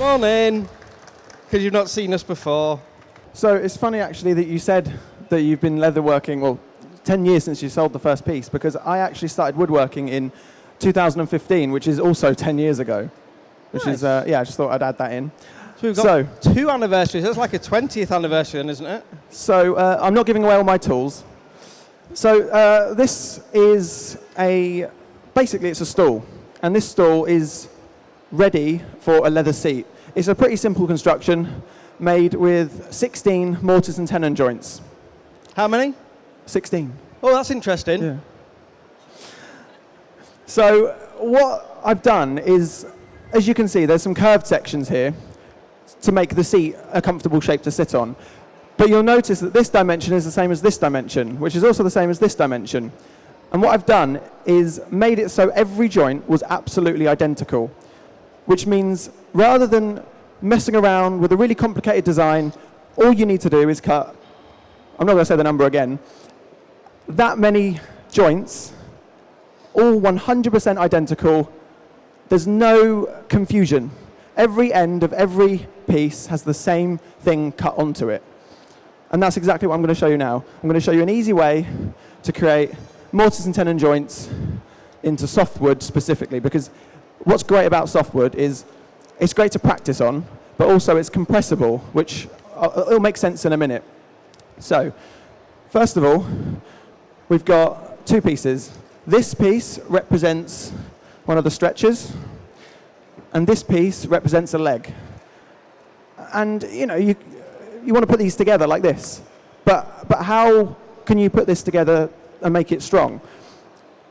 Morning. Because you've not seen us before. So it's funny actually that you said that you've been leatherworking, well, 10 years since you sold the first piece, because I actually started woodworking in 2015, which is also 10 years ago. Which Nice. is, I just thought I'd add that in. So we've got 2 anniversaries. That's like a 20th anniversary, then, isn't it? So I'm not giving away all my tools. So this is basically it's a stool. And this stool is ready for a leather seat. It's a pretty simple construction made with 16 mortise and tenon joints. How many? 16. Oh, that's interesting. Yeah. So what I've done is, as you can see, there's some curved sections here to make the seat a comfortable shape to sit on. But you'll notice that this dimension is the same as this dimension, which is also the same as this dimension. And what I've done is made it so every joint was absolutely identical, which means rather than messing around with a really complicated design, all you need to do is cut, I'm not going to say the number again, that many joints, all 100% identical. There's no confusion. Every end of every piece has the same thing cut onto it. And that's exactly what I'm going to show you now. I'm going to show you an easy way to create mortise and tenon joints into softwood specifically, because what's great about softwood is it's great to practice on, but also it's compressible, which it'll make sense in a minute. So, first of all, we've got 2 pieces. This piece represents one of the stretchers, and this piece represents a leg. And you want to put these together like this, but how can you put this together and make it strong?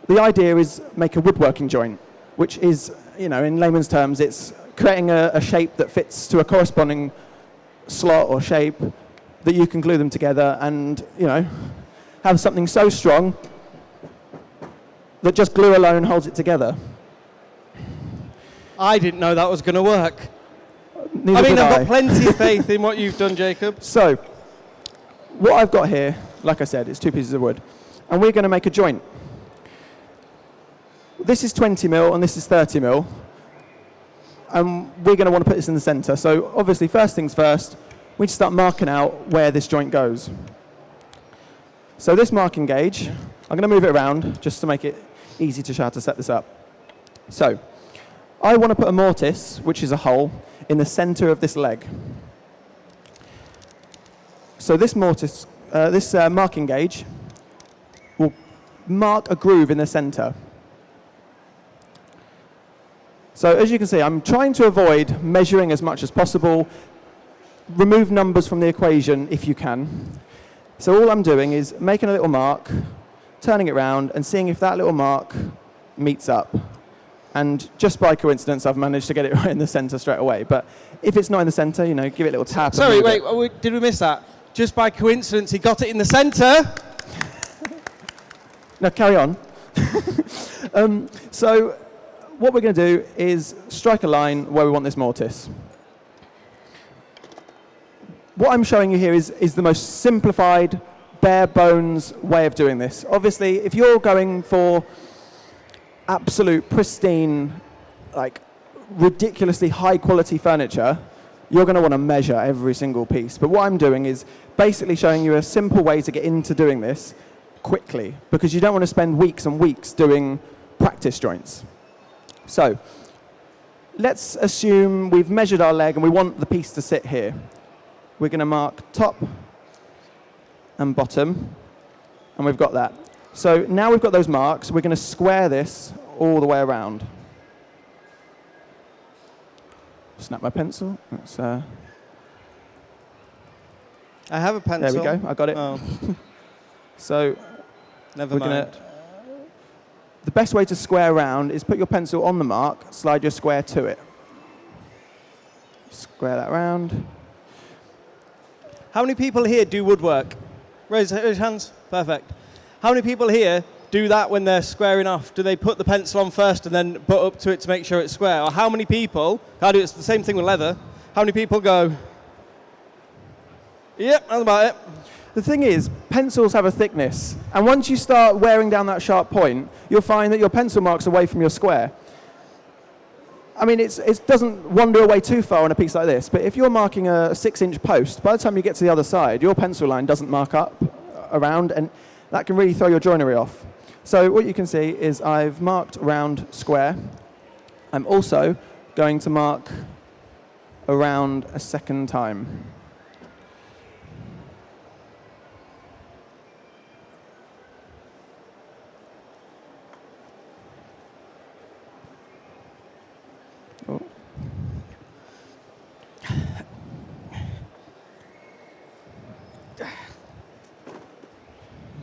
The idea is make a woodworking joint, which is, in layman's terms, it's creating a shape that fits to a corresponding slot or shape that you can glue them together and, have something so strong that just glue alone holds it together. I didn't know that was going to work. Neither did I've got plenty of faith in what you've done, Jacob. So, what I've got here, like I said, is 2 pieces of wood. And we're going to make a joint. This is 20 mil and this is 30 mil. And we're going to want to put this in the center. So, obviously, first things first, we need to start marking out where this joint goes. So this marking gauge, I'm going to move it around just to make it easy to show how to set this up. So, I want to put a mortise, which is a hole, in the center of this leg. So this mortise, this marking gauge will mark a groove in the center. So as you can see, I'm trying to avoid measuring as much as possible. Remove numbers from the equation if you can. So all I'm doing is making a little mark, turning it around, and seeing if that little mark meets up. And just by coincidence, I've managed to get it right in the center straight away. But if it's not in the center, give it a little tap. Sorry, wait, did we miss that? Just by coincidence, he got it in the center. Now, carry on. So what we're going to do is strike a line where we want this mortise. What I'm showing you here is the most simplified, bare bones way of doing this. Obviously, if you're going for absolute pristine, ridiculously high quality furniture, you're going to want to measure every single piece. But what I'm doing is basically showing you a simple way to get into doing this quickly, because you don't want to spend weeks and weeks doing practice joints. So let's assume we've measured our leg and we want the piece to sit here. We're going to mark top and bottom, and we've got that. So now we've got those marks, we're going to square this all the way around. Snap my pencil. That's, I have a pencil. there we go, I got it. Oh. So Never mind. The best way to square around is put your pencil on the mark, slide your square to it. Square that round. How many people here do woodwork? Raise your hands. Perfect. How many people here do that when they're squaring off? Do they put the pencil on first and then butt up to it to make sure it's square? Or how many people, it's the same thing with leather, how many people go, yep, that's about it? The thing is, pencils have a thickness, and once you start wearing down that sharp point, you'll find that your pencil mark's away from your square. I mean, it doesn't wander away too far on a piece like this, but if you're marking a 6-inch post, by the time you get to the other side, your pencil line doesn't mark up around, and that can really throw your joinery off. So what you can see is I've marked round square. I'm also going to mark around a second time. Oh.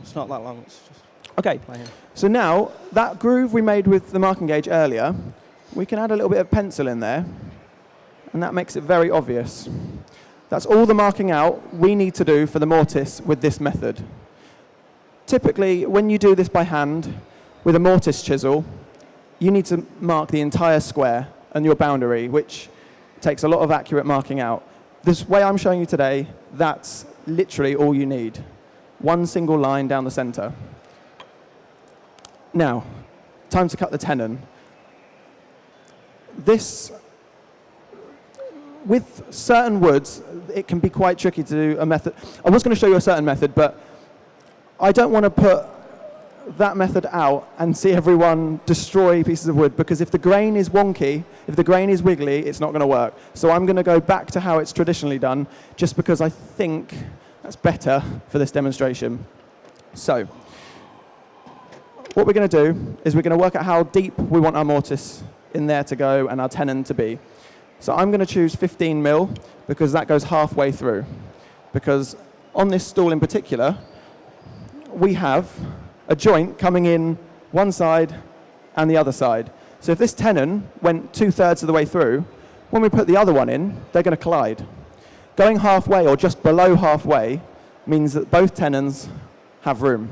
It's not that long. It's just Okay, playing. so now that groove we made with the marking gauge earlier, we can add a little bit of pencil in there, and that makes it very obvious. That's all the marking out we need to do for the mortise with this method. Typically, when you do this by hand with a mortise chisel, you need to mark the entire square and your boundary, which takes a lot of accurate marking out. This way I'm showing you today, that's literally all you need. One single line down the center. Now, time to cut the tenon. This, with certain woods, it can be quite tricky to do a method. I was going to show you a certain method, but I don't want to put that method out and see everyone destroy pieces of wood, because if the grain is wonky, if the grain is wiggly, it's not going to work. So I'm going to go back to how it's traditionally done, just because I think that's better for this demonstration. So what we're going to do is we're going to work out how deep we want our mortise in there to go and our tenon to be. So I'm going to choose 15 mil because that goes halfway through. Because on this stool in particular, we have a joint coming in one side and the other side. So if this tenon went 2/3 of the way through, when we put the other one in, they're going to collide. Going halfway or just below halfway means that both tenons have room.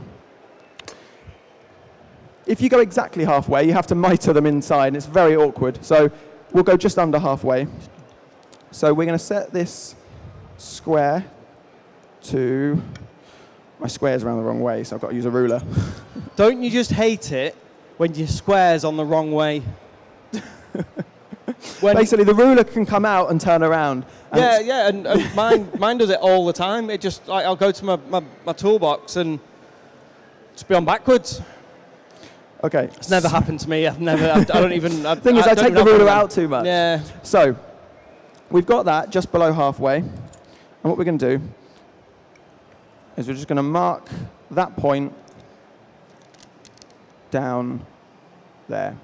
If you go exactly halfway, you have to mitre them inside, and it's very awkward. So we'll go just under halfway. So we're going to set this square to... My square's around the wrong way, so I've got to use a ruler. Don't you just hate it when your square's on the wrong way? Basically, the ruler can come out and turn around. And And mine does it all the time. It just, I'll go to my toolbox and just be on backwards. Okay. It's never happened to me. I don't even... The thing is, I take the ruler out too much. Yeah. So, we've got that just below halfway. And what we're going to do is we're just going to mark that point down there.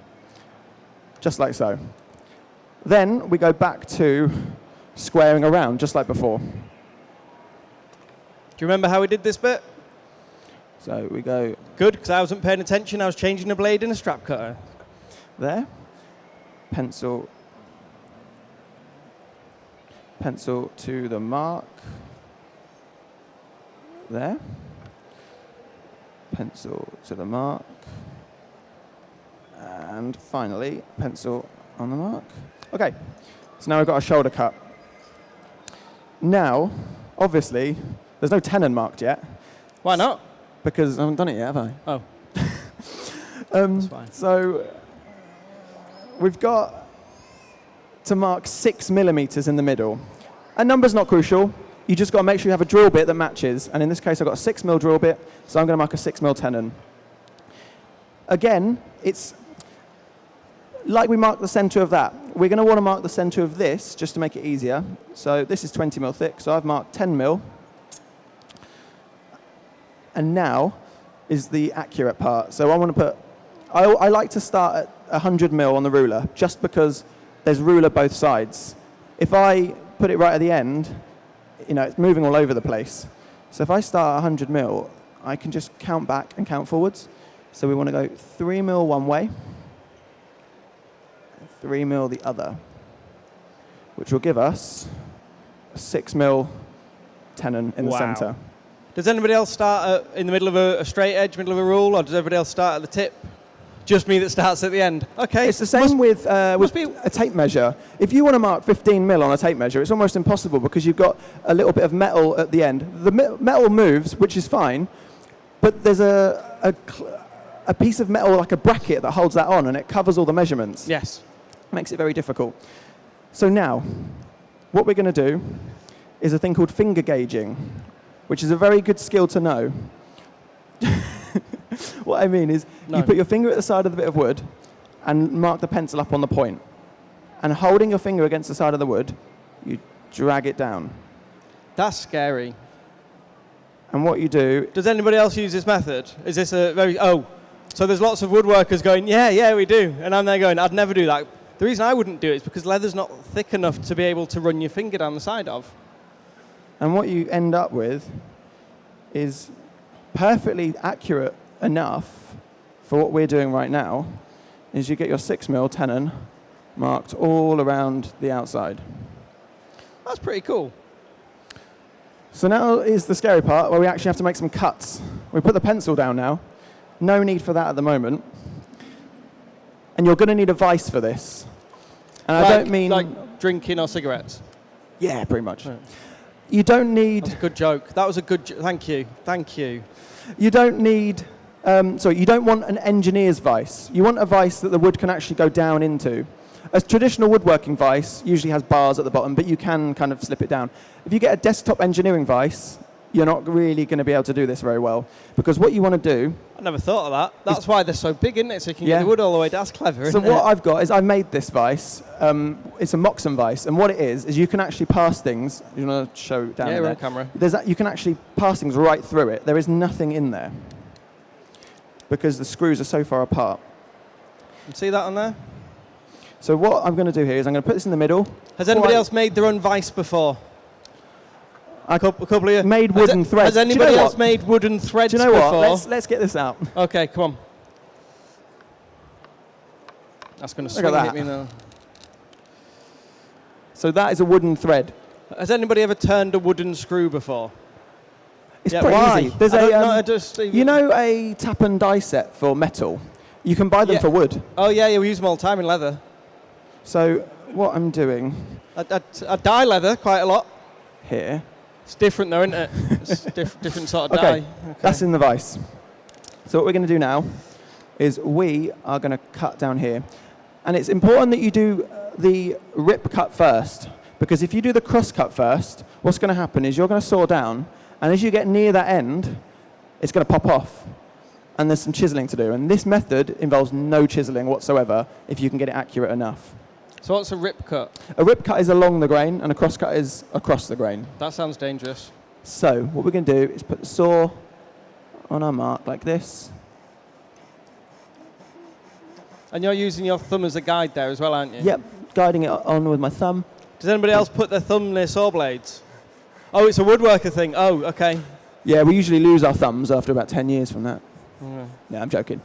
Just like so. Then we go back to squaring around, just like before. Do you remember how we did this bit? So we go... Good, because I wasn't paying attention. I was changing a blade in a strap cutter. There. Pencil to the mark. There. Pencil to the mark. And finally, pencil on the mark. Okay, so now we've got a shoulder cut. Now, obviously, there's no tenon marked yet. Why not? Because I haven't done it yet, have I? Oh. That's fine. So we've got to mark 6 millimeters in the middle. A number's not crucial. You just got to make sure you have a drill bit that matches. And in this case, I've got a 6 mil drill bit, so I'm going to mark a 6 mil tenon. Again, it's like we marked the center of that. We're going to want to mark the center of this just to make it easier. So this is 20 mil thick, so I've marked 10 mil. And now is the accurate part. So I want to put, I like to start at 100 mil on the ruler, just because there's ruler both sides. If I put it right at the end, it's moving all over the place. So if I start at 100 mil, I can just count back and count forwards. So we want to go 3 mil one way, 3 mil the other, which will give us a 6 mil tenon in the center. Does anybody else start in the middle of a straight edge, middle of a rule, or does everybody else start at the tip? Just me that starts at the end. Okay. It's the same with a tape measure. If you want to mark 15 mil on a tape measure, it's almost impossible because you've got a little bit of metal at the end. The metal moves, which is fine, but there's a piece of metal, like a bracket, that holds that on, and it covers all the measurements. Yes. Makes it very difficult. So now, what we're going to do is a thing called finger gauging, which is a very good skill to know. What I mean is you put your finger at the side of the bit of wood and mark the pencil up on the point. And holding your finger against the side of the wood, you drag it down. That's scary. And what you do... Does anybody else use this method? Is this a very... Oh, so there's lots of woodworkers going, yeah, we do. And I'm there going, I'd never do that. The reason I wouldn't do it is because leather's not thick enough to be able to run your finger down the side of. And what you end up with is perfectly accurate enough for what we're doing right now, is you get your 6mm tenon marked all around the outside. That's pretty cool. So now is the scary part where we actually have to make some cuts. We put the pencil down now. No need for that at the moment. And you're going to need a vise for this. And I don't mean... Like drinking or cigarettes? Yeah, pretty much. Yeah. You don't need... That's a good joke. That was a good... Thank you. You don't need... you don't want an engineer's vise. You want a vise that the wood can actually go down into. A traditional woodworking vise usually has bars at the bottom, but you can kind of slip it down. If you get a desktop engineering vise, you're not really going to be able to do this very well. Because what you want to do... I never thought of that. That's why they're so big, isn't it? So you can get the wood all the way. That's clever, So isn't it? what I've got is I made this vise. It's a Moxon vise. And what it is you can actually pass things... You want to show down there? Yeah, on camera. You can actually pass things right through it. There is nothing in there. Because the screws are so far apart. You see that on there? So what I'm going to do here is I'm going to put this in the middle. Has anybody else made their own vise before? A couple of you? Made wooden threads. Has anybody else made wooden threads before? Do you know what? Let's get this out. Okay, come on. That's going to swing at me now. So that is a wooden thread. Has anybody ever turned a wooden screw before? It's pretty easy. There's you know a tap and die set for metal? You can buy them for wood. Oh, yeah, we use them all the time in leather. So what I'm doing... I dye leather quite a lot. Here. It's different though, isn't it? It's different sort of dye. Okay, that's in the vise. So what we're going to do now is we are going to cut down here. And it's important that you do the rip cut first, because if you do the cross cut first, what's going to happen is you're going to saw down, and as you get near that end, it's going to pop off. And there's some chiseling to do. And this method involves no chiseling whatsoever if you can get it accurate enough. So what's a rip cut? A rip cut is along the grain, and a cross cut is across the grain. That sounds dangerous. So what we're going to do is put the saw on our mark like this. And you're using your thumb as a guide there as well, aren't you? Yep, guiding it on with my thumb. Does anybody else put their thumb near saw blades? Oh, it's a woodworker thing. Oh, okay. Yeah, we usually lose our thumbs after about 10 years from that. Yeah. No, I'm joking.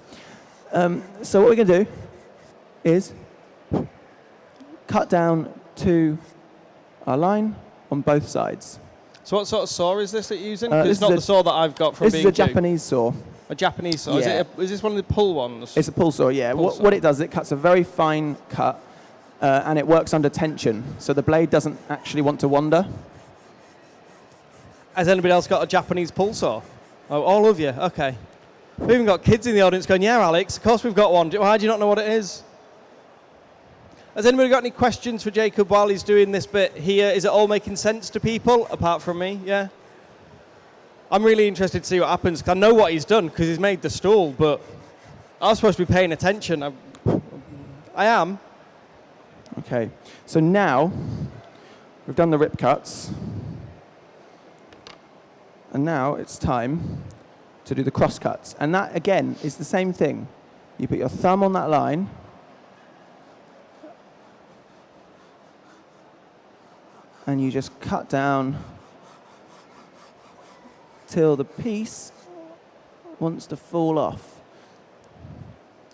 So what we're going to do is cut down to our line on both sides. So what sort of saw is this that you're using? This it's not the saw that I've got from This is a Japanese saw. A Japanese saw? Yeah. Is this one of the pull ones? It's a pull saw, yeah. What it does is it cuts a very fine cut, and it works under tension, so the blade doesn't actually want to wander. Has anybody else got a Japanese pull saw? Oh, all of you? Okay. We've even got kids in the audience going, yeah, Alex, of course we've got one. Why do you not know what it is? Has anybody got any questions for Jacob while he's doing this bit here? Is it all making sense to people, apart from me? Yeah? I'm really interested to see what happens, because I know what he's done, because he's made the stool, but I was supposed to be paying attention. I am. Okay, so now we've done the rip cuts, and now it's time to do the cross cuts. And that, again, is the same thing. You put your thumb on that line, and you just cut down till the piece wants to fall off.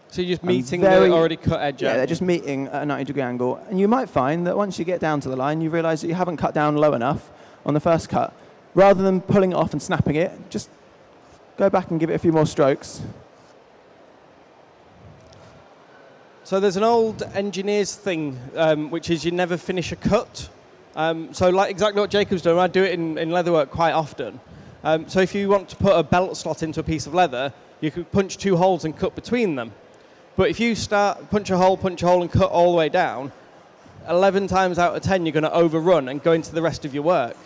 So you're just meeting the already cut edge? Yeah, they're just meeting at a 90-degree angle. And you might find that once you get down to the line, you realise that you haven't cut down low enough on the first cut. Rather than pulling it off and snapping it, just go back and give it a few more strokes. So there's an old engineer's thing, which is you never finish a cut. So like exactly what Jacob's done, I do it in leatherwork quite often. So if you want to put a belt slot into a piece of leather, you could punch 2 holes and cut between them. But if you punch a hole, and cut all the way down, 11 times out of 10, you're going to overrun and go into the rest of your work.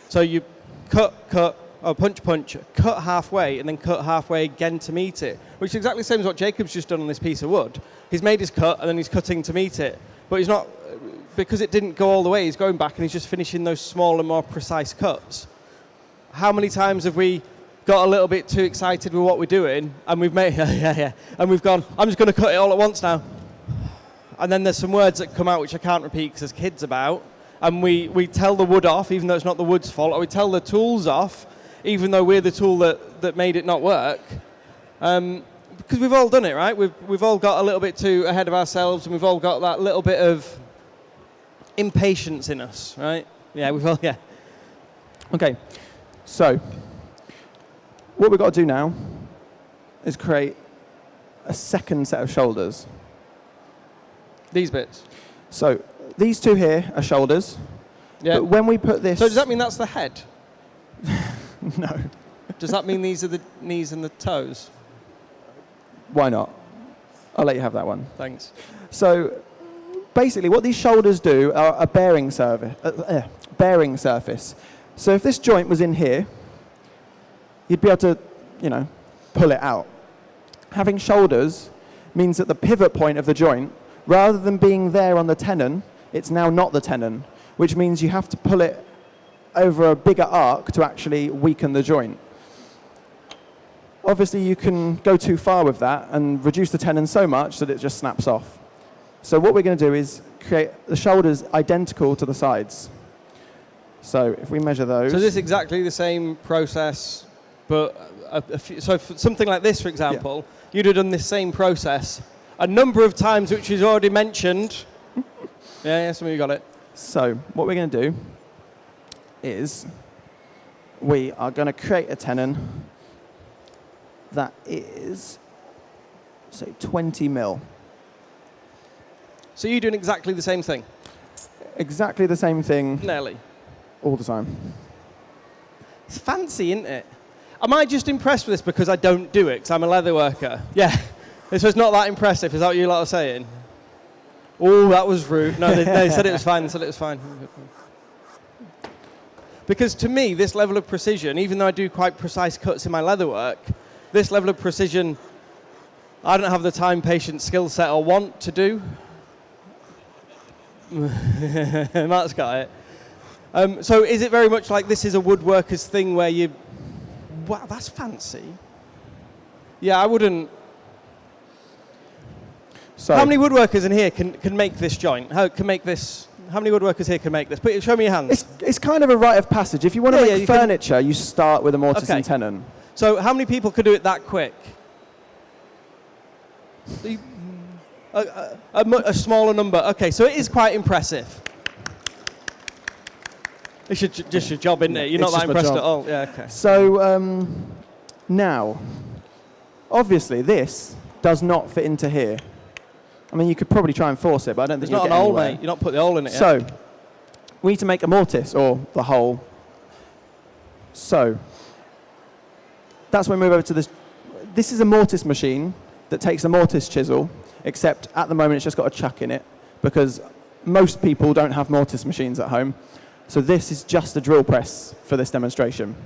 So you punch, cut halfway, and then cut halfway again to meet it, which is exactly the same as what Jacob's just done on this piece of wood. He's made his cut, and then he's cutting to meet it. But he's not, because it didn't go all the way, he's going back and he's just finishing those smaller, more precise cuts. How many times have we got a little bit too excited with what we're doing, and we've made, and we've gone, I'm just going to cut it all at once now. And then there's some words that come out which I can't repeat because there's kids about, and we tell the wood off, even though it's not the wood's fault, or we tell the tools off, even though we're the tool that made it not work. Because we've all done it, right? We've all got a little bit too ahead of ourselves, and we've all got that little bit of impatience in us, right? Yeah, Okay, so what we've got to do now is create a second set of shoulders. These bits. So these two here are shoulders. Yeah. But when we put this... So does that mean that's the head? No. Does that mean these are the knees and the toes? Why not? I'll let you have that one. Thanks. So basically what these shoulders do are a bearing surface. So if this joint was in here, you'd be able to, pull it out. Having shoulders means that the pivot point of the joint, rather than being there on the tenon, it's now not the tenon, which means you have to pull it over a bigger arc to actually weaken the joint. Obviously, you can go too far with that and reduce the tenon so much that it just snaps off. So what we're going to do is create the shoulders identical to the sides. So if we measure those... So this is exactly the same process, but so for something like this, for example, you'd have done this same process a number of times, which is already mentioned. Yeah, some of you got it. So what we're going to do is we are going to create a tenon that is, say, 20 mil. So you're doing exactly the same thing? Exactly the same thing. Nearly. All the time. It's fancy, isn't it? Am I just impressed with this because I don't do it, because I'm a leather worker? Yeah. This was not that impressive. Is that what you lot are saying? Oh, that was rude. No, they said it was fine. They said it was fine. Because to me, this level of precision, even though I do quite precise cuts in my leather work, this level of precision, I don't have the time, patience, skill set, or want to do. Matt's got it. So is it very much like this is a woodworker's thing where you... Wow, that's fancy. Yeah, I wouldn't... So how many woodworkers in here can make this joint? How many woodworkers here can make this? Show me your hands. It's kind of a rite of passage. If you want to make furniture, you start with a mortise and tenon. So how many people could do it that quick? A smaller number. Okay, so it is quite impressive. It's just your job, isn't it? You're not that impressed at all. Yeah, okay. So now, obviously, this does not fit into here. I mean, you could probably try and force it, but I don't think you'll get anywhere. It's not an hole, mate. You're not put the hole in it yet. So we need to make a mortise, or the hole. So that's when we move over to this. This is a mortise machine that takes a mortise chisel, except at the moment it's just got a chuck in it, because most people don't have mortise machines at home. So this is just a drill press for this demonstration.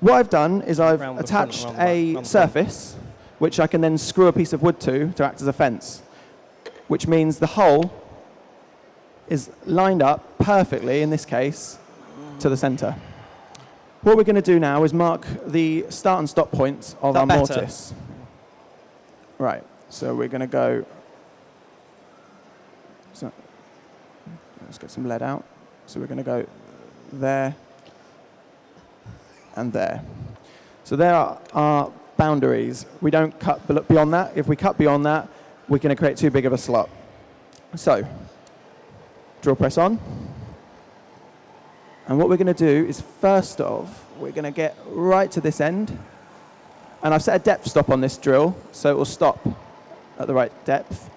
What I've done is I've attached a surface, which I can then screw a piece of wood to act as a fence, which means the hole is lined up perfectly, in this case, to the center. What we're going to do now is mark the start and stop points of our mortise. Right, so we're going to go... So let's get some lead out. So we're going to go there and there. So there are our boundaries. We don't cut beyond that. If we cut beyond that, we're going to create too big of a slot. So, drill press on. And what we're going to do is, first off, we're going to get right to this end. And I've set a depth stop on this drill, so it will stop at the right depth.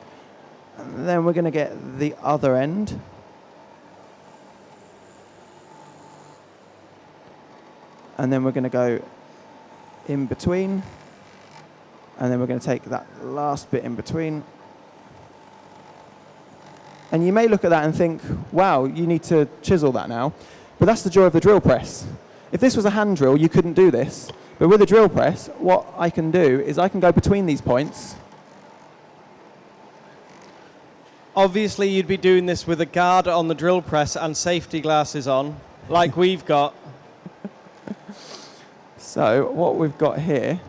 And then we're going to get the other end. And then we're going to go in between. And then we're going to take that last bit in between. And you may look at that and think, wow, you need to chisel that now. But that's the joy of the drill press. If this was a hand drill, you couldn't do this. But with a drill press, what I can do is I can go between these points. Obviously, you'd be doing this with a guard on the drill press and safety glasses on, like we've got. So what we've got here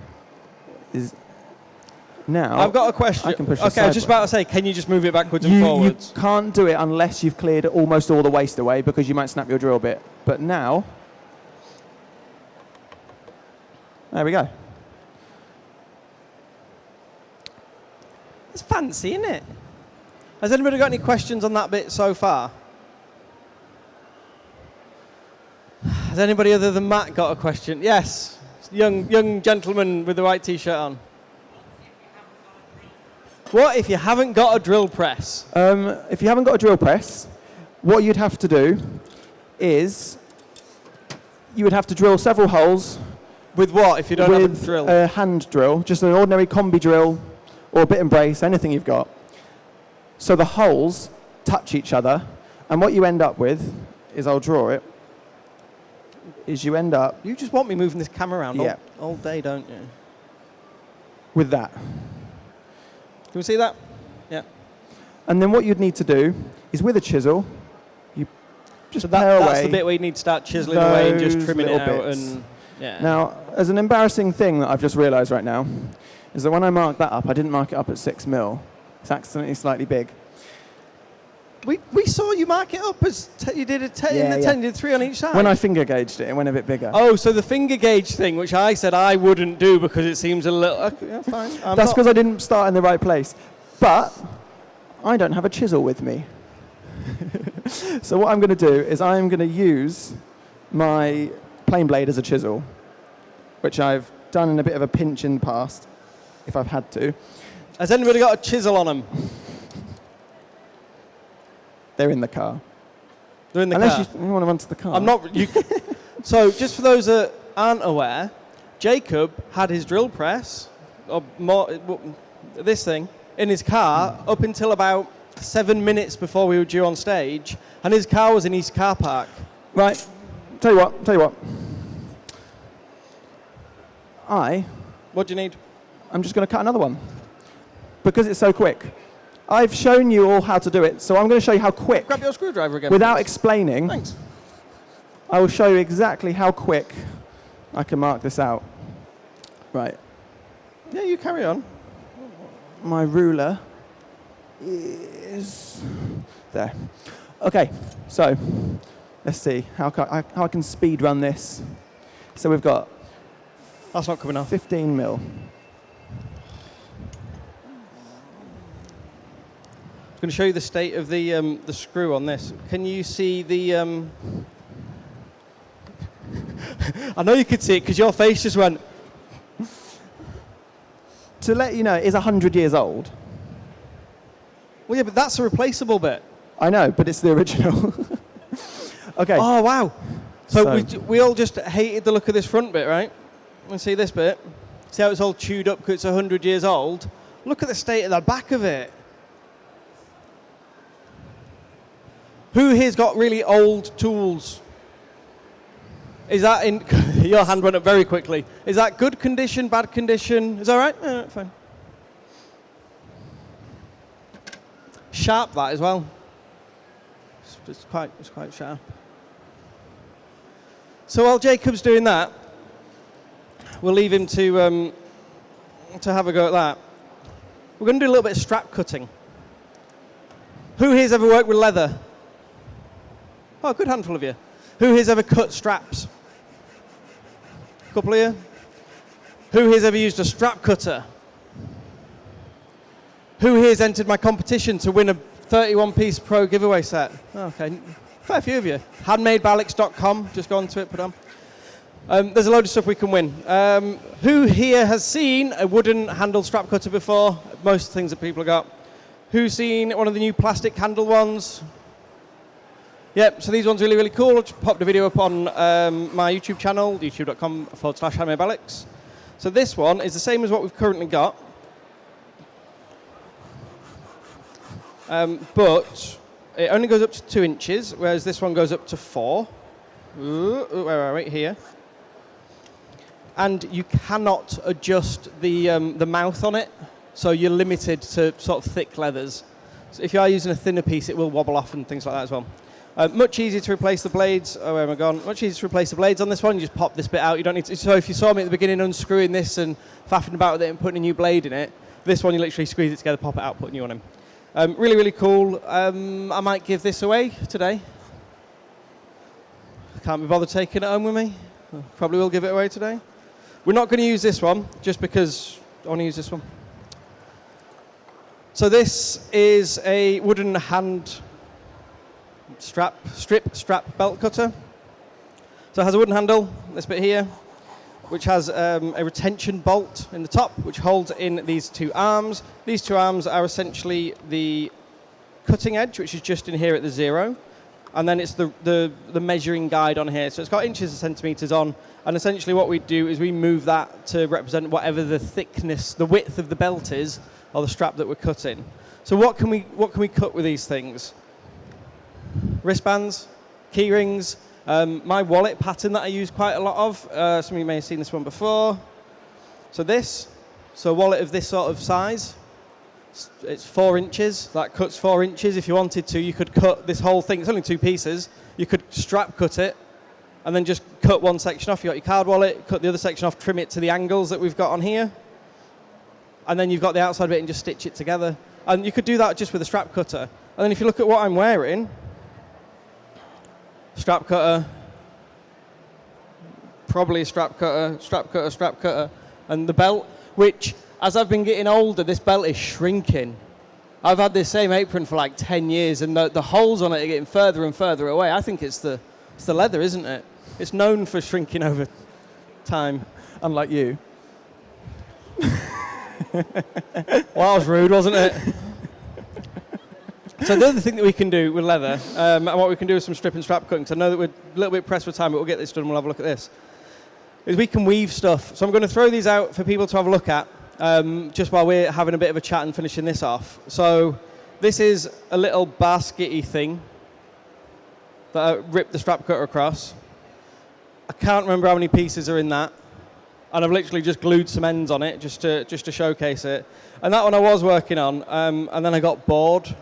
is now... I've got a question. I can push this okay, I was just about to say, can you just move it backwards and forwards? You can't do it unless you've cleared almost all the waste away, because you might snap your drill bit. But now... There we go. It's fancy, isn't it? Has anybody got any questions on that bit so far? Has anybody other than Matt got a question? Yes, young gentleman with the white t-shirt on. What if you haven't got a drill press? If you haven't got a drill press, what you'd have to do is you would have to drill several holes. With what if you don't have a drill? With a hand drill, just an ordinary combi drill or a bit and brace, anything you've got. So the holes touch each other, and what you end up with is, I'll draw it, is you end up... You just want me moving this camera around Yeah. all day, don't you? with that. Can we see that? Yeah. And then what you'd need to do is, with a chisel, you just So pare away. that's the bit where you need to start chiseling away and just those trimming it little out. bits. And yeah. Now, as an embarrassing thing that I've just realised right now, is that when I marked that up, I didn't mark it up at 6 mil. It's accidentally slightly big. We saw you mark it up as you did a 10 in the 10, you did 3 on each side. When I finger gauged it, it went a bit bigger. Oh, so the finger gauge thing, which I said I wouldn't do because it seems a little... Okay, yeah, fine. That's because I didn't start in the right place. But I don't have a chisel with me. So what I'm going to do is I'm going to use my plane blade as a chisel, which I've done in a bit of a pinch in the past, if I've had to. Has anybody got a chisel on them? They're in the car. They're in the Unless car. you want to run to the car. I'm not... So just for those that aren't aware, Jacob had his drill press, or more, this thing, in his car up until about 7 minutes before we were due on stage, and his car was in his car park. Right. Tell you what. What do you need? I'm just going to cut another one. Because it's so quick. I've shown you all how to do it, so I'm going to show you how quick. Grab your screwdriver again. Without please. explaining, Thanks. I will show you exactly how quick I can mark this out. Right. Yeah, you carry on. My ruler is there. Okay, so let's see how I can speed run this. So we've got That's not coming off. 15 mil. I'm going to show you the state of the screw on this. Can you see the... I know you could see it because your face just went... To let you know, it is 100 years old. Well, yeah, but that's a replaceable bit. I know, but it's the original. Okay. Oh, wow. So So- we all just hated the look of this front bit, right? And see this bit? See how it's all chewed up because it's 100 years old? Look at the state of the back of it. Who here's got really old tools? Is that in... Your hand went up very quickly. Is that good condition, bad condition? Is that all right? Fine. Sharp, that as well. It's quite sharp. So while Jacob's doing that, we'll leave him to have a go at that. We're going to do a little bit of strap cutting. Who here's ever worked with leather? Oh, a good handful of you. Who here's ever cut straps? A couple of you. Who here's ever used a strap cutter? Who here's entered my competition to win a 31-piece pro giveaway set? Okay, fair few of you. Handmadebalix.com, just go onto it, put it on. There's a load of stuff we can win. Who here has seen a wooden handled strap cutter before? Most things that people have got. Who's seen one of the new plastic handle ones? Yep, so these ones are really, really cool. I'll just pop the video up on my YouTube channel, youtube.com/handmadebalix. So this one is the same as what we've currently got, but it only goes up to 2 inches, whereas this one goes up to 4. Where are we? Here. And you cannot adjust the mouth on it, so you're limited to sort of thick leathers. So if you are using a thinner piece, it will wobble off and things like that as well. Much easier to replace the blades. Oh, where am I gone? Much easier to replace the blades on this one. You just pop this bit out. You don't need to. So if you saw me at the beginning unscrewing this and faffing about with it and putting a new blade in it, this one you literally squeeze it together, pop it out, put a new one in. Really, really cool. I might give this away today. Can't be bothered taking it home with me. Probably will give it away today. We're not going to use this one just because I want to use this one. So this is a wooden hand strip belt cutter. So it has a wooden handle, this bit here, which has a retention bolt in the top, which holds in these 2 arms. These 2 arms are essentially the cutting edge, which is just in here at the 0. And then it's the measuring guide on here. So it's got inches and centimeters on. And essentially what we do is we move that to represent whatever the thickness, the width of the belt is, or the strap that we're cutting. So what can we cut with these things? Wristbands, key rings, my wallet pattern that I use quite a lot of. Some of you may have seen this one before. So a wallet of this sort of size. It's 4 inches. That cuts 4 inches. If you wanted to, you could cut this whole thing. It's only 2 pieces. You could strap cut it and then just cut one section off. You got your card wallet, cut the other section off, trim it to the angles that we've got on here. And then you've got the outside bit and just stitch it together. And you could do that just with a strap cutter. And then if you look at what I'm wearing, strap cutter, probably a strap cutter, and the belt, which, as I've been getting older, this belt is shrinking. I've had this same apron for like 10 years, and the holes on it are getting further and further away. I think it's the leather, isn't it? It's known for shrinking over time. Unlike you. Well, that was rude, wasn't it? So the other thing that we can do with leather, and what we can do with some strip and strap cutting, because I know that we're a little bit pressed for time, but we'll get this done and we'll have a look at this, is we can weave stuff. So I'm going to throw these out for people to have a look at, just while we're having a bit of a chat and finishing this off. So this is a little baskety thing that I ripped the strap cutter across. I can't remember how many pieces are in that. And I've literally just glued some ends on it just to showcase it. And that one I was working on, and then I got bored.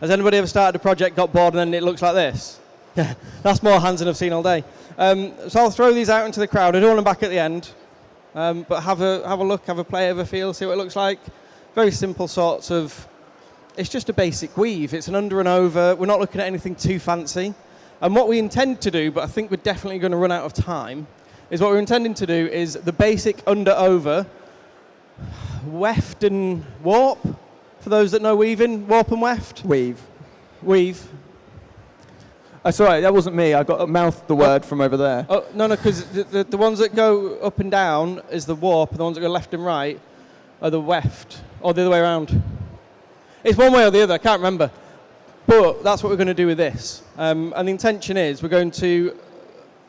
Has anybody ever started a project, got bored, and then it looks like this? Yeah, that's more hands than I've seen all day. So I'll throw these out into the crowd. I don't want them back at the end, but have a look, have a play, have a feel, see what it looks like. Very simple sorts of. It's just a basic weave. It's an under and over. We're not looking at anything too fancy. And what we intend to do, but I think we're definitely going to run out of time, is what we're intending to do is the basic under-over, weft and warp, for those that know weaving, warp and weft. Weave. Sorry, that wasn't me. I got mouthed the word from over there. Oh, no, because the ones that go up and down is the warp, and the ones that go left and right are the weft, or the other way around. It's one way or the other, I can't remember. But that's what we're going to do with this. And the intention is we're going to,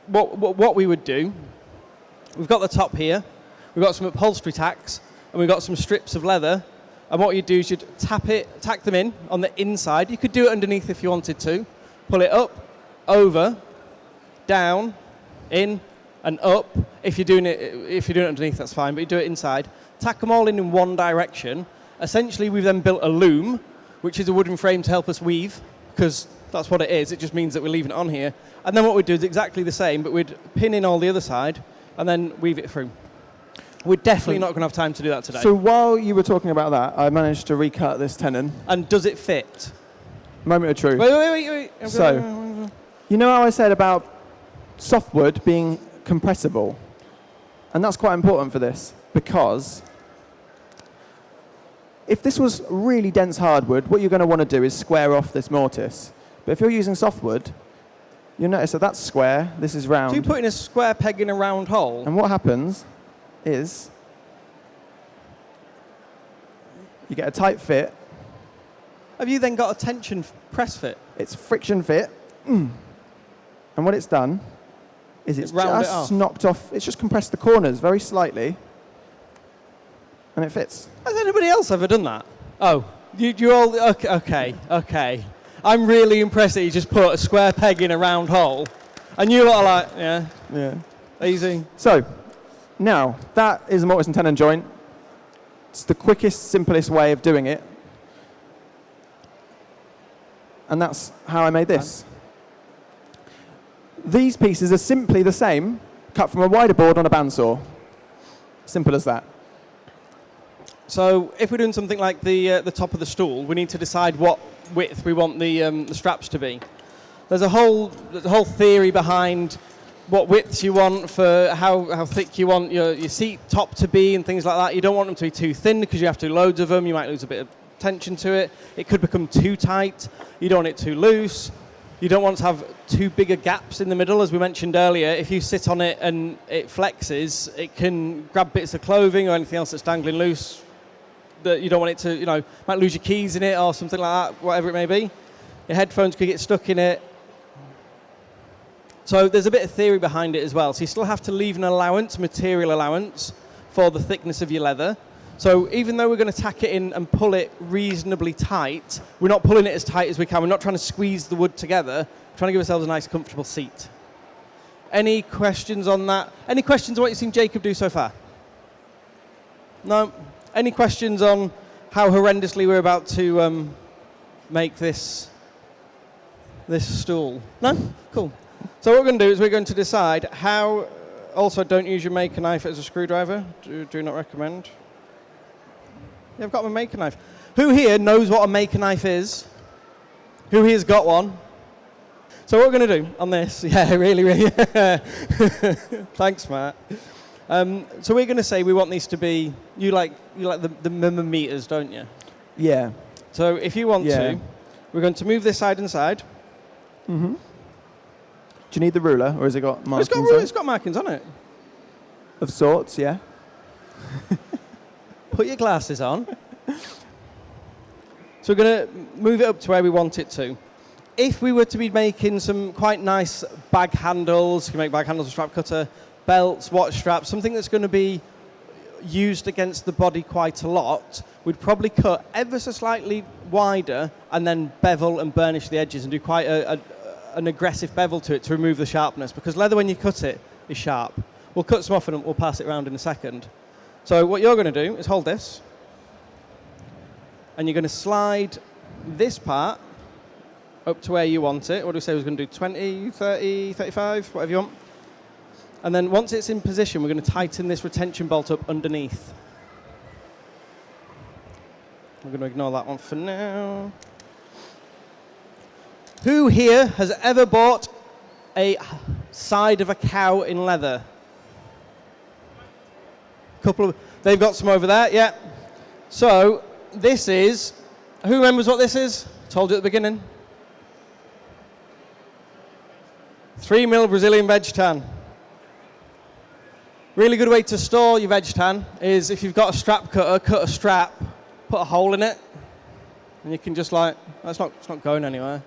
what we would do, we've got the top here, we've got some upholstery tacks, and we've got some strips of leather. And what you'd do is you'd tack them in on the inside. You could do it underneath if you wanted to. Pull it up, over, down, in, and up. If you're doing it underneath, that's fine, but you do it inside. Tack them all in one direction. Essentially, we've then built a loom, which is a wooden frame to help us weave, because that's what it is. It just means that we're leaving it on here. And then what we'd do is exactly the same, but we'd pin in all the other side and then weave it through. We're definitely not going to have time to do that today. So while you were talking about that, I managed to recut this tenon. And does it fit? Moment of truth. Wait. So, you know how I said about softwood being compressible? And that's quite important for this, because if this was really dense hardwood, what you're going to want to do is square off this mortise. But if you're using softwood, you'll notice that that's square, this is round. So you put in a square peg in a round hole? And what happens is you get a tight fit. Have you then got a tension press fit? It's friction fit. And what it's done is it's round it just off. knocked off. It's just compressed the corners very slightly, and it fits. Has anybody else ever done that? Oh, you all, okay. I'm really impressed that you just put a square peg in a round hole. And you lot are like, yeah, easy. So, now, that is a mortise and tenon joint. It's the quickest, simplest way of doing it. And that's how I made this. These pieces are simply the same, cut from a wider board on a bandsaw. Simple as that. So if we're doing something like the top of the stool, we need to decide what width we want the straps to be. There's a whole theory behind what widths you want for how thick you want your seat top to be and things like that. You don't want them to be too thin because you have to do loads of them. You might lose a bit of tension to it. It could become too tight. You don't want it too loose. You don't want to have too bigger gaps in the middle, as we mentioned earlier. If you sit on it and it flexes, it can grab bits of clothing or anything else that's dangling loose that you don't want it to, might lose your keys in it or something like that, whatever it may be. Your headphones could get stuck in it. So there's a bit of theory behind it as well. So you still have to leave an allowance, material allowance, for the thickness of your leather. So even though we're going to tack it in and pull it reasonably tight, we're not pulling it as tight as we can. We're not trying to squeeze the wood together. We're trying to give ourselves a nice, comfortable seat. Any questions on that? Any questions on what you've seen Jacob do so far? No? Any questions on how horrendously we're about to make this stool? No? Cool. So what we're going to do is we're going to decide how... Also, don't use your maker knife as a screwdriver. Do not recommend. Yeah, I've got my maker knife. Who here knows what a maker knife is? Who here's got one? So what we're going to do on this... Yeah, really. Thanks, Matt. So we're going to say we want these to be... You like the millimeters, don't you? Yeah. So if you want to, we're going to move this side and side. Mm-hmm. Do you need the ruler, or has it got markings It's got markings on it. Of sorts, yeah. Put your glasses on. So we're going to move it up to where we want it to. If we were to be making some quite nice bag handles, you can make bag handles with strap cutter, belts, watch straps, something that's going to be used against the body quite a lot, we'd probably cut ever so slightly wider and then bevel and burnish the edges and do quite an aggressive bevel to it to remove the sharpness, because leather, when you cut it, is sharp. We'll cut some off and we'll pass it around in a second. So what you're going to do is hold this, and you're going to slide this part up to where you want it. What do we say? We're going to do 20, 30, 35, whatever you want. And then once it's in position, we're going to tighten this retention bolt up underneath. I'm going to ignore that one for now. Who here has ever bought a side of a cow in leather? They've got some over there, yeah. So this is, who remembers what this is? Told you at the beginning. 3mm Brazilian veg tan. Really good way to store your veg tan is if you've got a strap cutter, cut a strap, put a hole in it, and you can just it's not going anywhere.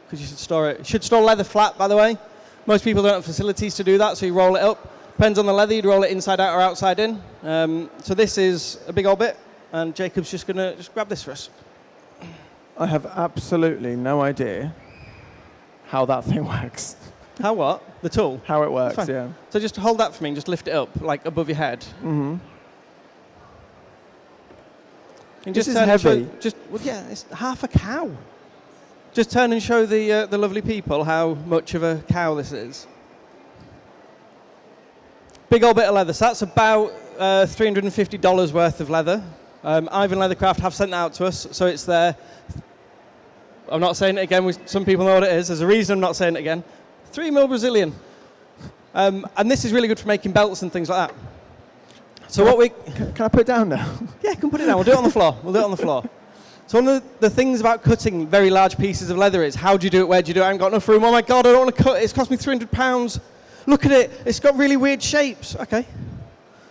Because you should store it. You should store leather flat, by the way. Most people don't have facilities to do that, so you roll it up. Depends on the leather, you'd roll it inside out or outside in. So this is a big old bit, and Jacob's just going to grab this for us. I have absolutely no idea how that thing works. How what? The tool? How it works, yeah. So just hold that for me and just lift it up, like above your head. Mm-hmm. And this is heavy. It's half a cow. Just turn and show the lovely people how much of a cow this is. Big old bit of leather. So that's about $350 worth of leather. Ivan Leathercraft have sent that out to us, so it's there. I'm not saying it again. Some people know what it is. There's a reason I'm not saying it again. 3mm Brazilian. And this is really good for making belts and things like that. So Can I put it down now? Yeah, you can put it down. We'll do it on the floor. So one of the things about cutting very large pieces of leather is, how do you do it, where do you do it? I haven't got enough room. Oh my God, I don't want to cut it. It's cost me £300. Look at it. It's got really weird shapes. Okay.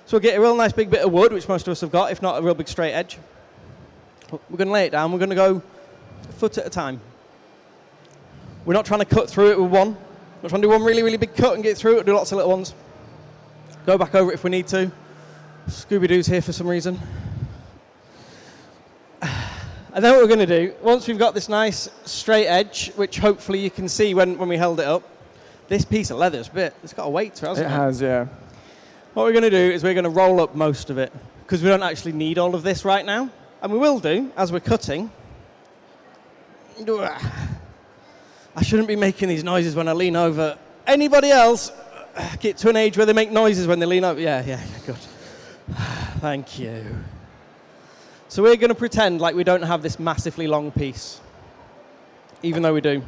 So we'll get a real nice big bit of wood, which most of us have got, if not a real big straight edge. We're going to lay it down. We're going to go a foot at a time. We're not trying to cut through it with one. Let's try and do one really, really big cut and get through it. Do lots of little ones. Go back over it if we need to. Scooby-Doo's here for some reason. And then what we're going to do, once we've got this nice straight edge, which hopefully you can see when we held it up, this piece of leather, it's got a weight to it, hasn't it? It has, yeah. What we're going to do is we're going to roll up most of it, because we don't actually need all of this right now. And we will do, as we're cutting. I shouldn't be making these noises when I lean over. Anybody else get to an age where they make noises when they lean over? Yeah, good. Thank you. So we're going to pretend like we don't have this massively long piece, even though we do.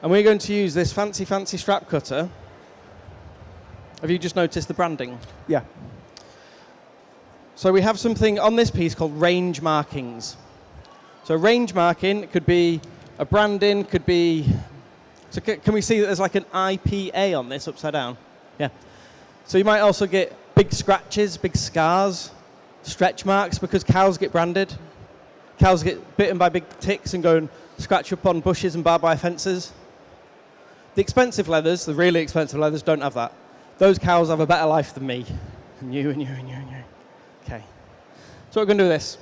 And we're going to use this fancy, fancy strap cutter. Have you just noticed the branding? Yeah. So we have something on this piece called range markings. So range marking could be a branding, could be... So can we see that there's like an IPA on this upside down? Yeah. So you might also get big scratches, big scars, stretch marks, because cows get branded. Cows get bitten by big ticks and go and scratch up on bushes and barbed wire fences. The expensive leathers, the really expensive leathers, don't have that. Those cows have a better life than me. And you, and you, and you, and you. Okay. So we're going to do this.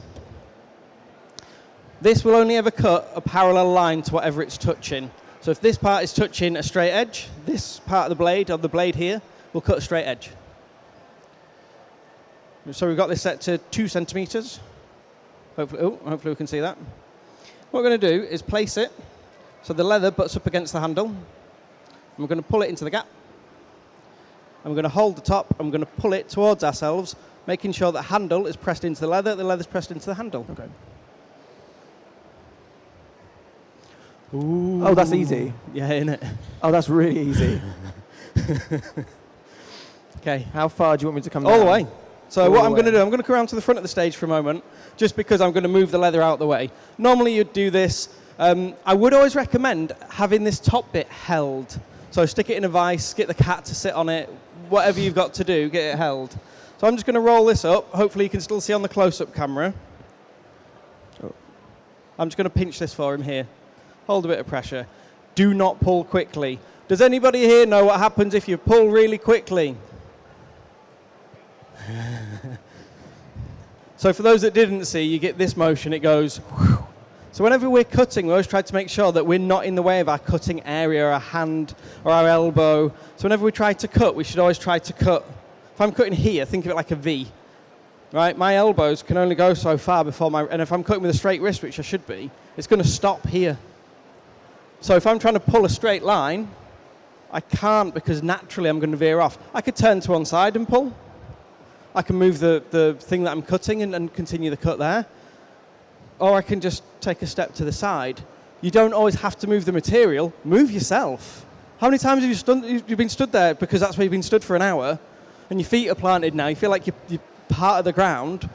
This will only ever cut a parallel line to whatever it's touching. So if this part is touching a straight edge, this part of the blade here, will cut a straight edge. So we've got this set to 2 centimeters. Hopefully we can see that. What we're going to do is place it so the leather butts up against the handle. And we're going to pull it into the gap. And we're going to hold the top and we're going to pull it towards ourselves, making sure that handle is pressed into the leather's pressed into the handle. Okay. Ooh. Oh, that's easy. Yeah, isn't it? Oh, that's really easy. Okay. How far do you want me to come down? All the way. So All what the I'm going to way. do, I'm going to come around to the front of the stage for a moment, just because I'm going to move the leather out of the way. Normally you'd do this. I would always recommend having this top bit held. So stick it in a vise, get the cat to sit on it, whatever you've got to do, get it held. So I'm just going to roll this up. Hopefully you can still see on the close-up camera. Oh. I'm just going to pinch this for him here. Hold a bit of pressure. Do not pull quickly. Does anybody here know what happens if you pull really quickly? So for those that didn't see, you get this motion, it goes whew. So whenever we're cutting, we always try to make sure that we're not in the way of our cutting area, our hand or our elbow. So whenever we try to cut, we should always try to cut. If I'm cutting here, think of it like a V. Right? My elbows can only go so far before and if I'm cutting with a straight wrist, which I should be, it's going to stop here. So if I'm trying to pull a straight line, I can't, because naturally I'm going to veer off. I could turn to one side and pull. I can move the thing that I'm cutting and continue the cut there. Or I can just take a step to the side. You don't always have to move the material. Move yourself. How many times have you've been stood there because that's where you've been stood for an hour, and your feet are planted now, you feel like you're part of the ground,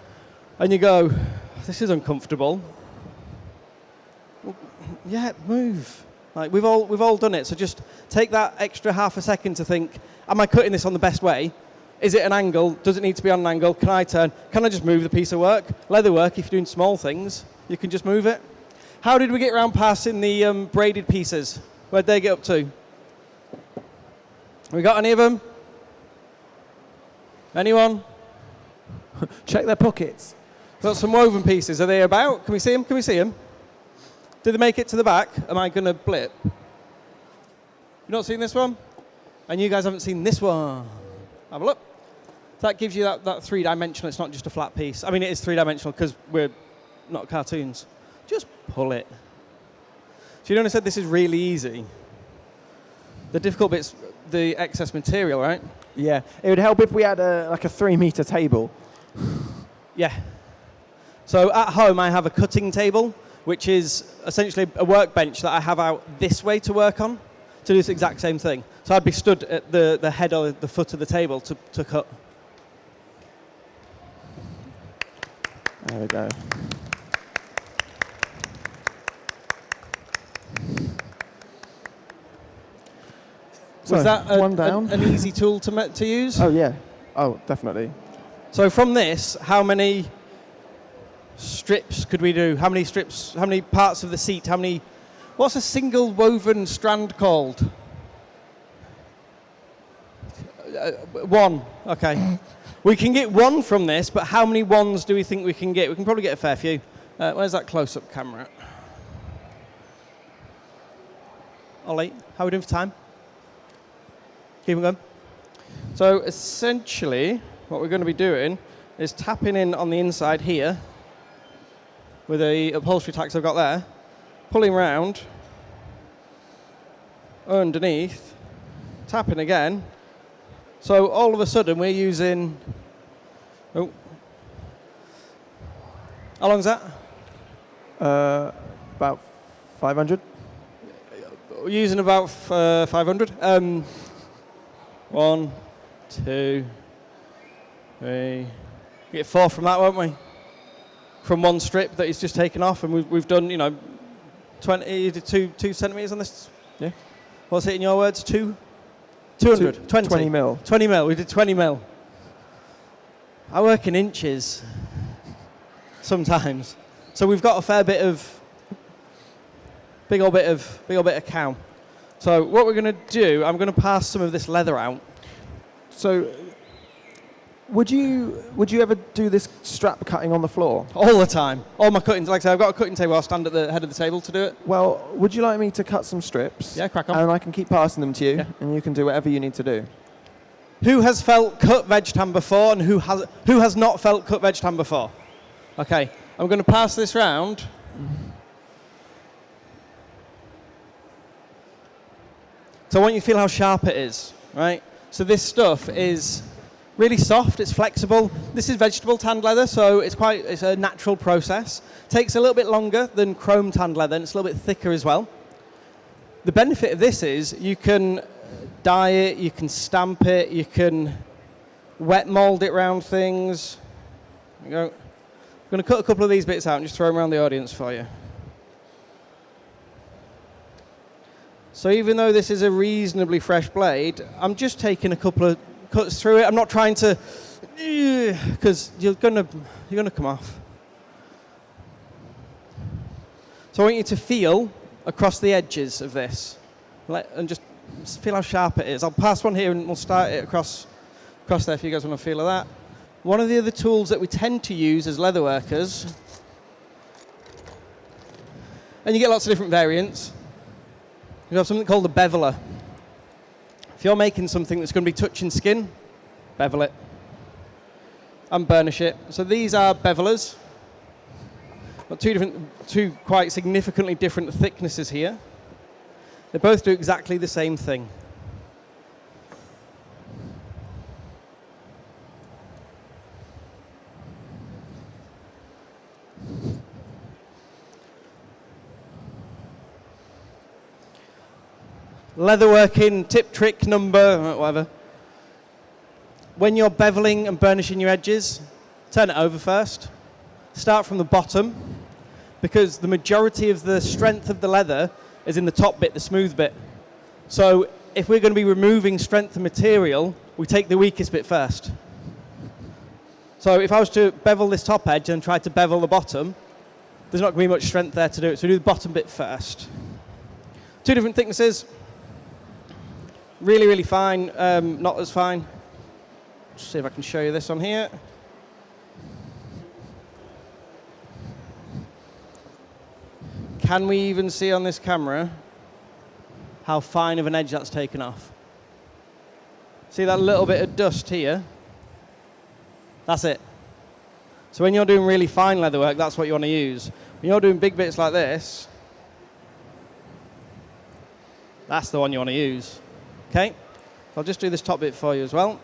and you go, this is uncomfortable. Well, yeah, move. Like we've all done it. So just take that extra half a second to think, am I cutting this on the best way? Is it an angle? Does it need to be on an angle? Can I turn? Can I just move the piece of work? Leather work, if you're doing small things, you can just move it. How did we get around passing the braided pieces? Where'd they get up to? We got any of them? Anyone? Check their pockets. Got some woven pieces. Are they about? Can we see them? Can we see them? Did they make it to the back? Am I going to blip? You not seen this one? And you guys haven't seen this one. Have a look. That gives you that three-dimensional. It's not just a flat piece. I mean, it is three-dimensional because we're not cartoons. Just pull it. So you know, I said this is really easy. The difficult bit's the excess material, right? Yeah. It would help if we had like a 3-meter table. Yeah. So at home, I have a cutting table, which is essentially a workbench that I have out this way to work on, to do this exact same thing. So I'd be stood at the head or the foot of the table to cut. There we go. Was that one down? an easy tool to use? Oh, yeah. Oh, definitely. So from this, how many strips could we do? How many strips, how many parts of the seat, how many What's a single woven strand called? One. Okay. We can get one from this, but how many ones do we think we can get? We can probably get a fair few. Where's that close-up camera? Ollie, how are we doing for time? Keep it going. So essentially, what we're going to be doing is tapping in on the inside here with the upholstery tacks I've got there, pulling round underneath, tapping again. So all of a sudden we're using, oh, how long's that? About 500. We're using about 500. 1, 2, 3. We get 4 from that, won't we? From one strip that he's just taken off, and we've done, 2 centimeters on this. Yeah. What's it in your words? 200. 20 mil. 20 mil. We did 20 mil. I work in inches sometimes, so we've got a fair bit of big old bit of cow. So what we're going to do, I'm going to pass some of this leather out. So, would you ever do this strap cutting on the floor? All the time. All my cuttings. Like I said, I've got a cutting table. I'll stand at the head of the table to do it. Well, would you like me to cut some strips? Yeah, crack on. And I can keep passing them to you, Yeah. and you can do whatever you need to do. Who has felt cut veg tan before, and who has not felt cut veg tan before? Okay, I'm going to pass this round. So I want you to feel how sharp it is, right? So this stuff is really soft, it's flexible. This is vegetable tanned leather, so it's a natural process. Takes a little bit longer than chrome tanned leather, and it's a little bit thicker as well. The benefit of this is you can dye it, you can stamp it, you can wet mold it around things. There you go. I'm going to cut a couple of these bits out and just throw them around the audience for you. So even though this is a reasonably fresh blade, I'm just taking a couple of cuts through it. I'm not trying to, because you're gonna come off. So I want you to feel across the edges of this, and just feel how sharp it is. I'll pass one here and we'll start it across there if you guys want to feel of that. One of the other tools that we tend to use as leatherworkers, and you get lots of different variants. You have something called a beveler. If you're making something that's going to be touching skin, bevel it and burnish it. So these are bevelers. Got two quite significantly different thicknesses here. They both do exactly the same thing. Leatherworking tip, trick, number, whatever. When you're beveling and burnishing your edges, turn it over first. Start from the bottom, because the majority of the strength of the leather is in the top bit, the smooth bit. So if we're going to be removing strength of material, we take the weakest bit first. So if I was to bevel this top edge and try to bevel the bottom, there's not going to be much strength there to do it. So we do the bottom bit first. Two different thicknesses. Really, really fine, not as fine. Let's see if I can show you this on here. Can we even see on this camera how fine of an edge that's taken off? See that little bit of dust here? That's it. So when you're doing really fine leatherwork, that's what you want to use. When you're doing big bits like this, that's the one you want to use. Okay, I'll just do this top bit for you as well.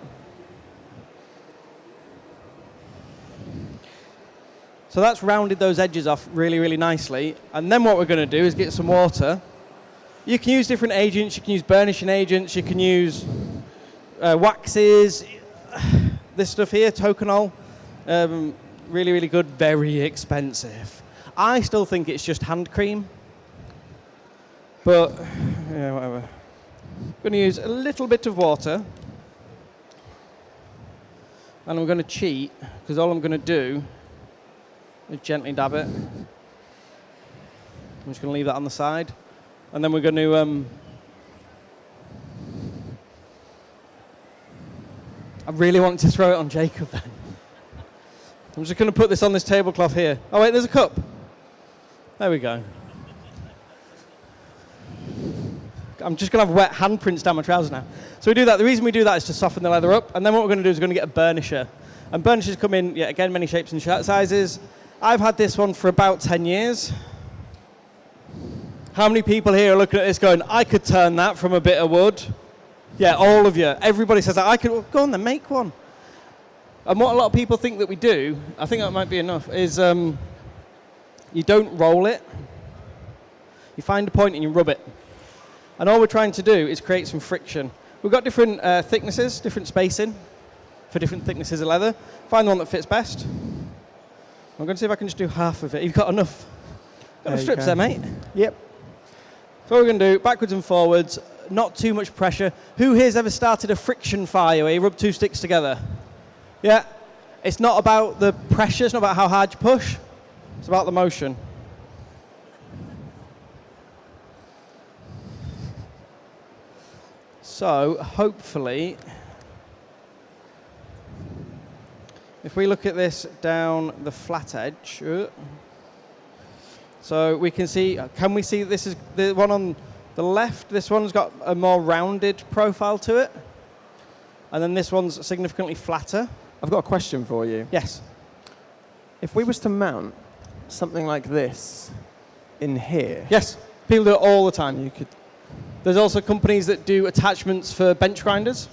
So that's rounded those edges off really, really nicely. And then what we're going to do is get some water. You can use different agents. You can use burnishing agents. You can use waxes. This stuff here, Toconol, really, really good, very expensive. I still think it's just hand cream. But, yeah, whatever. I'm going to use a little bit of water, and I'm going to cheat, because all I'm going to do is gently dab it. I'm just going to leave that on the side. and then we're going to... I really want to throw it on Jacob then. I'm just going to put this on this tablecloth here. Oh wait, there's a cup. There we go. I'm just going to have wet handprints down my trousers now. So we do that. The reason we do that is to soften the leather up, and then what we're going to do is we're going to get a burnisher. And burnishers come in, yeah, again, many shapes and sizes. I've had this one for about 10 years. How many people here are looking at this going, I could turn that from a bit of wood? Yeah, all of you. Everybody says that. I could, well, go on then, make one. And what a lot of people think that we do, I think that might be enough, is you don't roll it. You find a point and you rub it. And all we're trying to do is create some friction. We've got different thicknesses, different spacing for different thicknesses of leather. Find the one that fits best. I'm going to see if I can just do half of it. You've got enough. Got enough strips there, mate? Yep. So what we're going to do, backwards and forwards, not too much pressure. Who here's ever started a friction fire where you rub two sticks together? Yeah. It's not about the pressure, it's not about how hard you push. It's about the motion. So, hopefully, if we look at this down the flat edge, so we can see, can we see this is the one on the left? This one's got a more rounded profile to it. And then this one's significantly flatter. I've got a question for you. Yes. If we was to mount something like this in here. Yes, people do it all the time. You could. There's also companies that do attachments for bench grinders.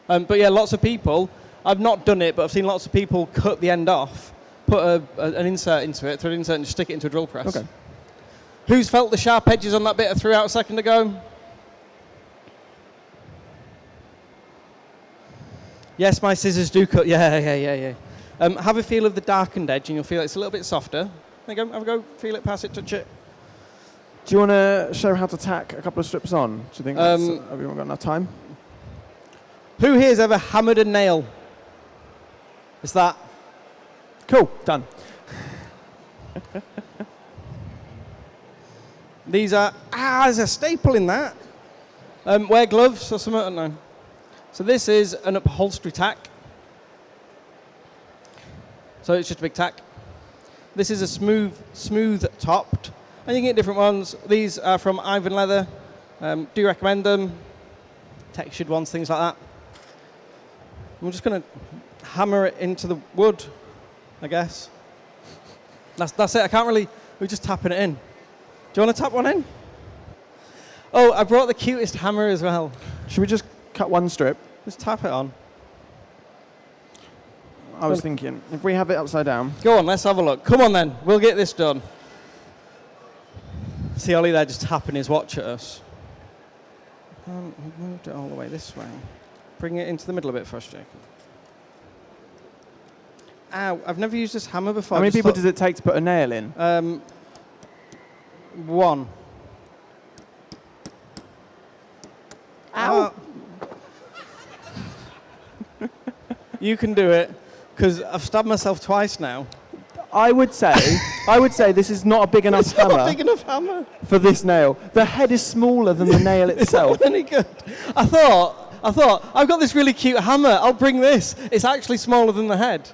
But yeah, lots of people, I've not done it, but I've seen lots of people cut the end off, put an insert into it, throw an insert and just stick it into a drill press. Okay. Who's felt the sharp edges on that bit I threw out a second ago? Yes, my scissors do cut. Yeah. Have a feel of the darkened edge and you'll feel it's a little bit softer. There you go, have a go, feel it, pass it, touch it. Do you want to show how to tack a couple of strips on? Do you think have we got enough time? Who here's ever hammered a nail? It's that. Cool, done. These are, there's a staple in that. Wear gloves or something, I don't know. So this is an upholstery tack. So it's just a big tack. This is a smooth topped. And you can get different ones. These are from Ivan Leather. Do recommend them. Textured ones, things like that. I'm just going to hammer it into the wood, I guess. That's it. I can't really, we're just tapping it in. Do you want to tap one in? Oh, I brought the cutest hammer as well. Should we just cut one strip? Just tap it on. I was thinking, if we have it upside down. Go on, let's have a look. Come on then, we'll get this done. See Ollie there just tapping his watch at us. We've moved it all the way this way. Bring it into the middle a bit for us, Jacob. Ow, I've never used this hammer before. How many people does it take to put a nail in? One. Ow. You can do it, because I've stabbed myself twice now. I would say this is not a big enough It's hammer. not a big enough hammer. For this nail. The head is smaller than the nail itself. It's not any good. I thought, I've got this really cute hammer, I'll bring this. It's actually smaller than the head.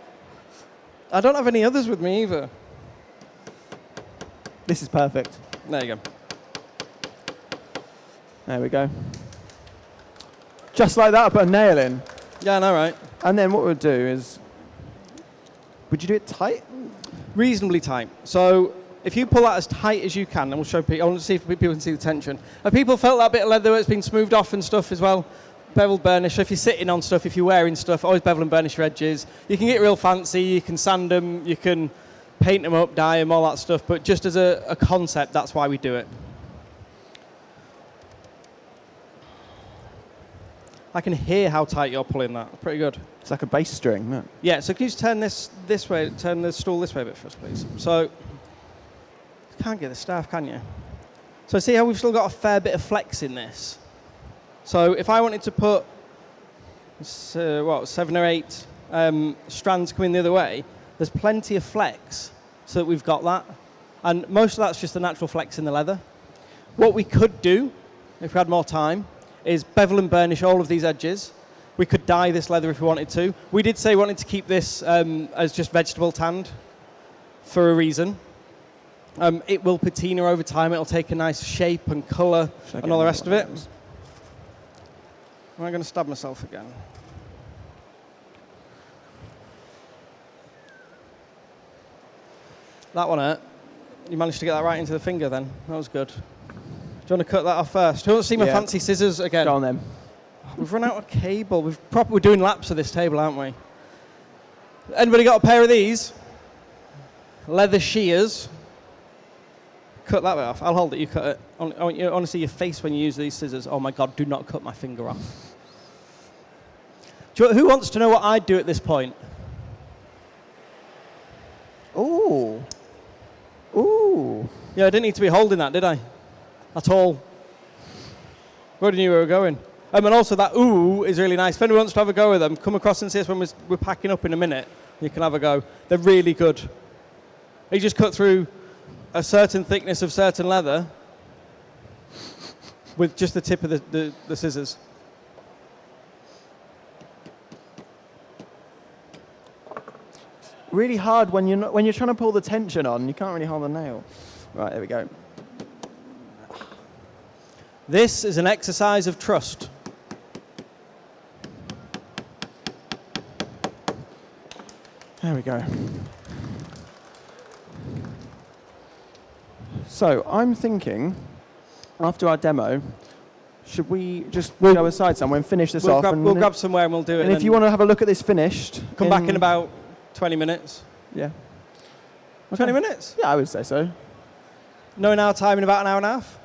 I don't have any others with me either. This is perfect. There you go. There we go. Just like that, I put a nail in. Yeah, I know, right? And then what we'll do is, would you do it tight? Reasonably tight. So if you pull that as tight as you can, and we'll show people, I want to see if people can see the tension. Have people felt that bit of leather where it's been smoothed off and stuff as well? Beveled burnish. So if you're sitting on stuff, if you're wearing stuff, always bevel and burnish your edges. You can get real fancy, you can sand them, you can paint them up, dye them, all that stuff. But just as a concept, that's why we do it. I can hear how tight you're pulling that. Pretty good. It's like a bass string, isn't it? Yeah, so can you just turn this way, turn the stool this way a bit for us, please? So, you can't get the staff, can you? So see how we've still got a fair bit of flex in this? So if I wanted to put, 7 or 8 strands coming the other way, there's plenty of flex so that we've got that. And most of that's just the natural flex in the leather. What we could do, if we had more time, is bevel and burnish all of these edges. We could dye this leather if we wanted to. We did say we wanted to keep this as just vegetable tanned for a reason. It will patina over time. It'll take a nice shape and colour and all the rest of it. Am I going to stab myself again? That one hurt. You managed to get that right into the finger then. That was good. Do you want to cut that off first? Who wants to see my fancy scissors again? Go on then. We've run out of cable. We're doing laps of this table, aren't we? Anybody got a pair of these? Leather shears. Cut that bit off. I'll hold it, you cut it. I want to see your face when you use these scissors. Oh my God, do not cut my finger off. Who wants to know what I'd do at this point? Ooh. Ooh. Yeah, I didn't need to be holding that, did I? At all. We already knew where we were going. And also that ooh is really nice. If anyone wants to have a go with them, come across and see us when we're packing up in a minute. You can have a go. They're really good. You just cut through a certain thickness of certain leather with just the tip of the scissors. Really hard when you're trying to pull the tension on. You can't really hold the nail. Right, there we go. This is an exercise of trust. There we go. So I'm thinking, after our demo, should we just go aside somewhere and finish this off? We'll grab somewhere and we'll do it. And if you want to have a look at this finished, come back in about 20 minutes. Yeah. Okay. 20 minutes? Yeah, I would say so. Knowing our time in about an hour and a half.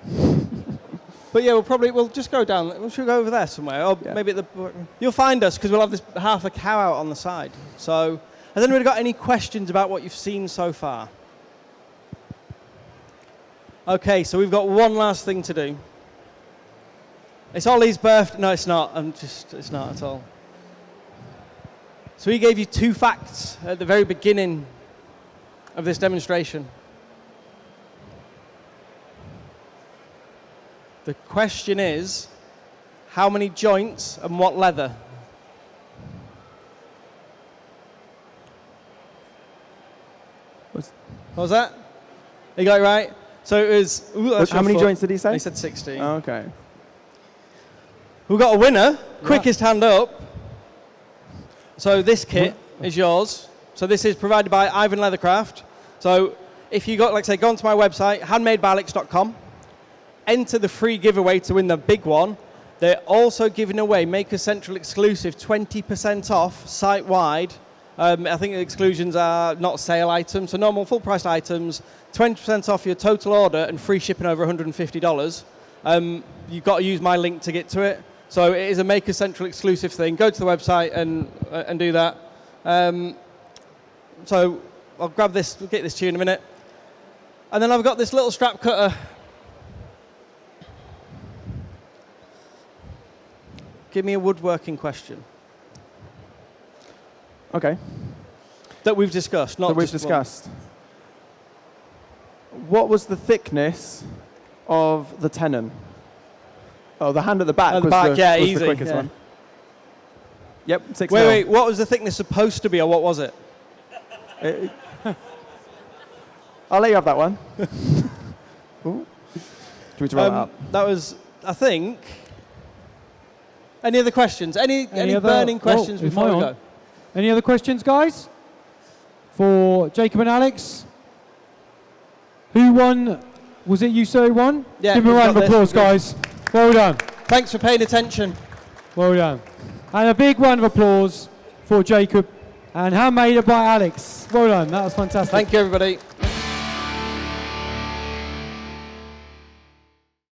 But yeah, we'll just go down. We should go over there somewhere. Or maybe you'll find us because we'll have this half a cow out on the side. So, has anybody got any questions about what you've seen so far? Okay, so we've got one last thing to do. It's Ollie's birthday. No, it's not. It's not at all. So he gave you 2 facts at the very beginning of this demonstration. The question is, how many joints and what leather? What was that? You got it right? So it was... How many joints did he say? He said 16. Oh, okay. We've got a winner. Quickest hand up. So this kit is yours. So this is provided by Ivan Leathercraft. So if you go onto my website, handmadebyalex.com, enter the free giveaway to win the big one. They're also giving away Maker Central exclusive 20% off site-wide. I think the exclusions are not sale items, so normal full-priced items, 20% off your total order and free shipping over $150. You've got to use my link to get to it. So it is a Maker Central exclusive thing. Go to the website and do that. So I'll grab this, we'll get this to you in a minute. And then I've got this little strap cutter. Give me a woodworking question. Okay. That we've discussed, not that we've just discussed. What was the thickness of the tenon? Oh, the hand at the back was the quickest one. Yep, 6 mil. Wait, what was the thickness supposed to be, or what was it? I'll let you have that one. Ooh. Do we roll it up? That was, I think... Any other questions? Any burning questions before we go? Any other questions, guys? For Jacob and Alex? Who won? Was it you, sir, who won? Yeah. Give them a round of applause, guys. Well done. Thanks for paying attention. Well done. And a big round of applause for Jacob and Handmade by Alex. Well done. That was fantastic. Thank you, everybody.